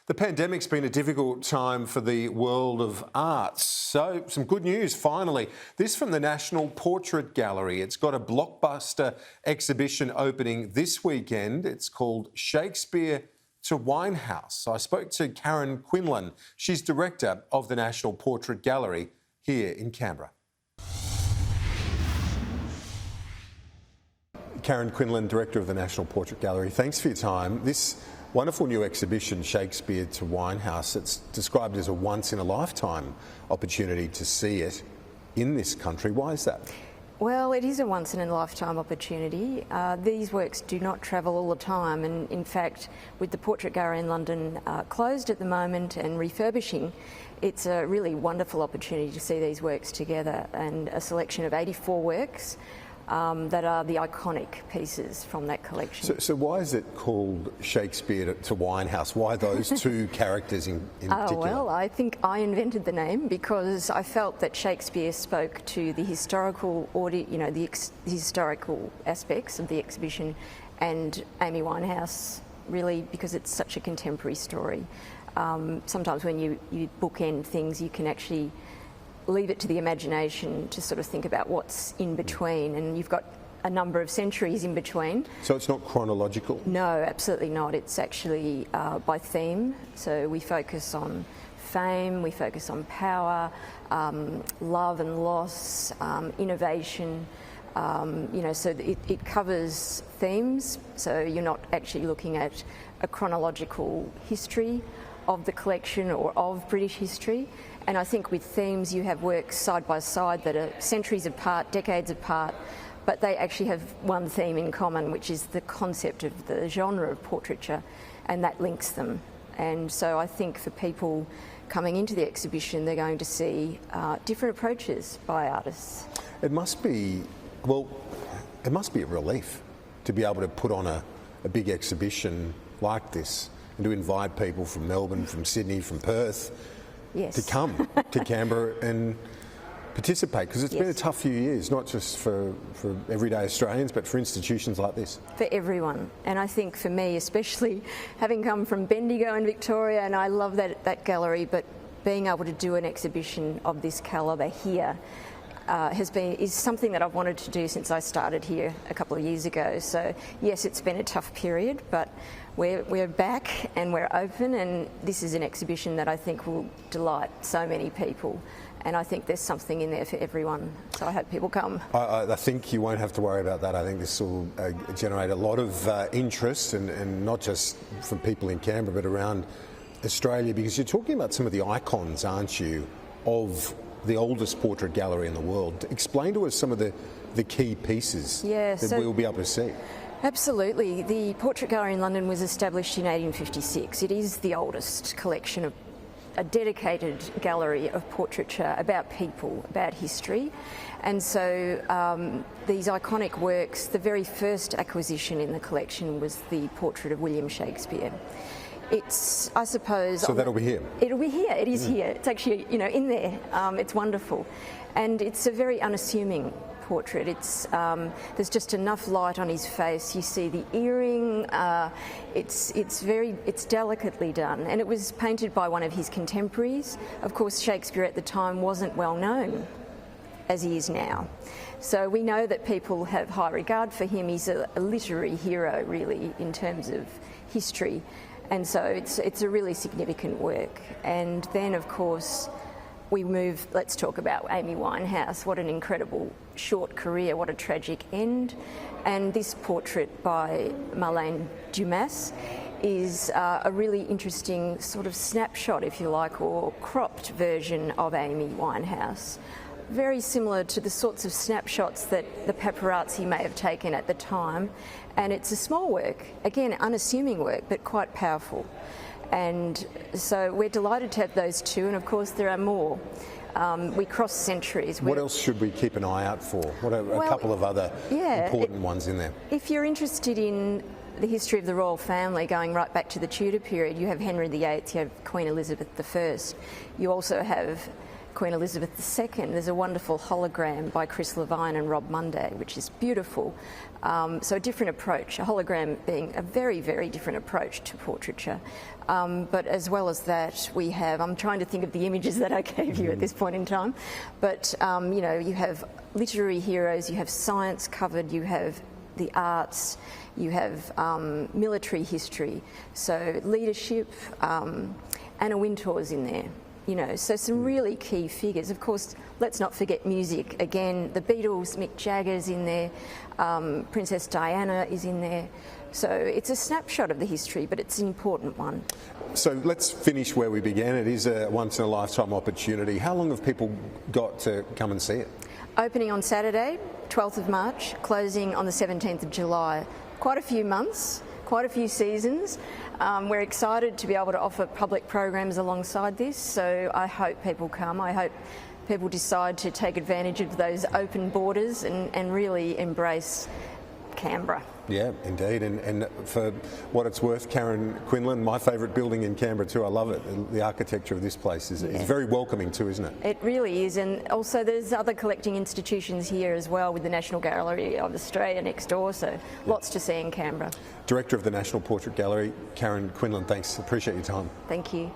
The pandemic's been a difficult time for the world of arts. So, some good news finally. This from the National Portrait Gallery. It's got a blockbuster exhibition opening this weekend. It's called Shakespeare to Winehouse. I spoke to Karen Quinlan. She's director of the National Portrait Gallery here in Canberra. Karen Quinlan, director of the National Portrait Gallery. Thanks for your time. This wonderful new exhibition, Shakespeare to Winehouse, it's described as a once-in-a-lifetime opportunity to see it in this country. Why is that? Well, it is a once-in-a-lifetime opportunity. These works do not travel all the time, and in fact, with the Portrait Gallery in London closed at the moment and refurbishing, it's a really wonderful opportunity to see these works together, and a selection of 84 works that are the iconic pieces from that collection. So why is it called Shakespeare to Winehouse? Why those two characters in particular? Well, I think I invented the name because I felt that Shakespeare spoke to the historical the historical aspects of the exhibition, and Amy Winehouse really because it's such a contemporary story. Sometimes when you bookend things, you can actually leave it to the imagination to sort of think about what's in between, and you've got a number of centuries in between. So it's not chronological? No, absolutely not. It's actually by theme. So we focus on fame, we focus on power, love and loss, innovation. So it covers themes. So you're not actually looking at a chronological history of the collection or of British history. And I think with themes you have works side by side that are centuries apart, decades apart, but they actually have one theme in common, which is the concept of the genre of portraiture, and that links them. And so I think for people coming into the exhibition, they're going to see different approaches by artists. It must be a relief to be able to put on a big exhibition like this and to invite people from Melbourne, from Sydney, from Perth, yes, to come to Canberra and participate, because it's been a tough few years, not just for everyday Australians, but for institutions like this. For everyone. And I think for me, especially having come from Bendigo in Victoria, and I love that gallery, but being able to do an exhibition of this calibre here is something that I've wanted to do since I started here a couple of years ago. So yes, it's been a tough period, but we're back and we're open, and this is an exhibition that I think will delight so many people, and I think there's something in there for everyone, so I hope people come. I think you won't have to worry about that. I think this will generate a lot of interest, and not just from people in Canberra but around Australia, because you're talking about some of the icons, aren't you, of the oldest portrait gallery in the world. Explain to us some of the key pieces that we'll be able to see. Absolutely. The Portrait Gallery in London was established in 1856. It is the oldest collection of a dedicated gallery of portraiture about people, about history. And so these iconic works, the very first acquisition in the collection was the portrait of William Shakespeare. It's, I suppose... So that'll be here? It'll be here. It is here. It's actually, in there. It's wonderful. And it's a very unassuming portrait. It's there's just enough light on his face. You see the earring. It's delicately done, and it was painted by one of his contemporaries. Of course, Shakespeare at the time wasn't well known as he is now, so we know that people have high regard for him. He's a literary hero, really, in terms of history, and so it's a really significant work. And then, of course, let's talk about Amy Winehouse. What an incredible short career, what a tragic end. And this portrait by Marlene Dumas is a really interesting sort of snapshot, if you like, or cropped version of Amy Winehouse. Very similar to the sorts of snapshots that the paparazzi may have taken at the time. And it's a small work, again, unassuming work, but quite powerful. And so we're delighted to have those two, and of course there are more. We cross centuries. What else should we keep an eye out for? What are a couple of other important ones in there? If you're interested in the history of the royal family going right back to the Tudor period, you have Henry VIII, you have Queen Elizabeth I. You also have Queen Elizabeth II, there's a wonderful hologram by Chris Levine and Rob Munday, which is beautiful. So a different approach, a hologram being a very, very different approach to portraiture. But as well as that, we have, I'm trying to think of the images that I gave you at this point in time, but you know, you have literary heroes, you have science covered, you have the arts, you have military history, so leadership. Anna Wintour's in there, you know, so some really key figures. Of course, let's not forget music. Again, the Beatles, Mick Jagger's in there, Princess Diana is in there. So it's a snapshot of the history, but it's an important one. So let's finish where we began. It is a once-in-a-lifetime opportunity. How long have people got to come and see it? Opening on Saturday, 12th of March, closing on the 17th of July. Quite a few months, quite a few seasons. We're excited to be able to offer public programs alongside this, so I hope people come. I hope people decide to take advantage of those open borders and really embrace Canberra. Yeah, indeed. And for what it's worth, Karen Quinlan, my favourite building in Canberra too, I love it. The architecture of this place is very welcoming too, isn't it? It really is. And also there's other collecting institutions here as well, with the National Gallery of Australia next door, so lots to see in Canberra. Director of the National Portrait Gallery, Karen Quinlan, thanks. Appreciate your time. Thank you.